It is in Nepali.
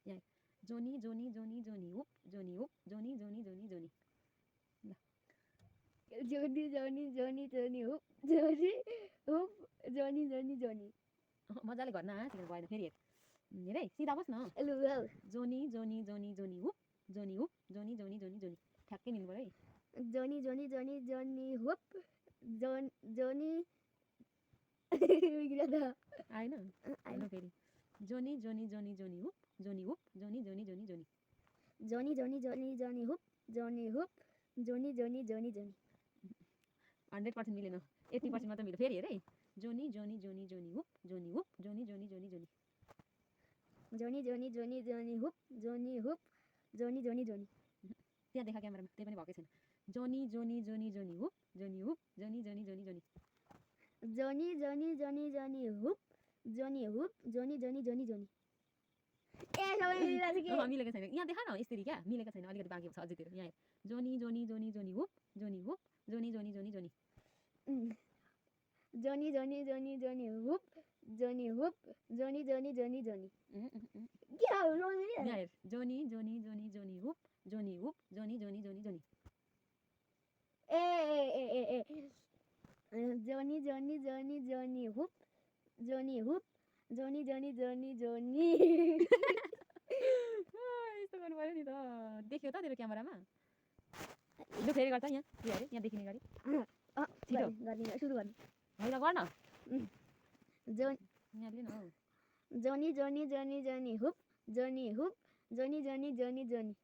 यहाँ जोनी जोनी जोनी जोनी हुप जोनी हुप जोनी जोनी जोनी जोनी जोनी जोनी जोनी जोनी हुप जोनी हुप जोनी जोनी जोनी मजाले गर्न सिकेर भएन फेरि हेर है सिधा बस् न लु जोनी जोनी जोनी जोनी हुप जोनी हुप जोनी जोनी जोनी जोनी ठ्याक्कै मिल्नु पऱ्यो है जोनी जोनी जोनी जोनी हुप जोनी आएन हेर्नु फेरि जोनी जोनी जोनी जोनी हुप जोनी हुप जोनी जोनी जोनी जोनी जोनी जोनी जोनी जोनी हुप जोनी हुप जोनी जोनी जोनी जोनी 100% मिलेन 80% मात्र मिल्यो फेरि हेर है जोनी जोनी जोनी जोनी हुप जोनी हुप जोनी जोनी जोनी जोनी जोनी जोनी जोनी जोनी हुप जोनी हुप जोनी जोनी जोनी त्यहाँ देखा क्यामेरामा त्यही पनि भएकै छैन जोनी जोनी जोनी जोनी हुप जोनी हुप जोनी जोनी जोनी जोनी जोनी जोनी जोनी जोनी हुप जोनी हुप जोनी जोनी जोनी जोनी ए सबै मिलेको छैन यहाँ देखा न यसरी क्या मिलेको छैन अलिकति बाँकी छ अझै यहाँ जोनी जोनी जोनी जोनी हुप जोनी हुप जोनी जोनी जोनी जोनी जोनी जोनी जोनी जोनी हुप जोनी हुप जोनी जोनी जोनी जोनी क्या हो यहाँ हेर जोनी जोनी जोनी जोनी हुप जोनी हुप जोनी जोनी जोनी जोनी ए जोनी जोनी जोनी जोनी हुप जोनी हुप जोनी जोनी जोनी जोनी यस्तो गर्नु पऱ्यो नि त देख्यो त तेरो क्यामेरामा लु फेरि गर्छ यहाँ अरे यहाँ देखिने गरी छिटो सुरु गर्ने होइन गर्न जोनी यहाँ लिनु हौ जोनी जोनी जोनी जोनी हुप जोनी हुप जोनी जोनी जोनी जोनी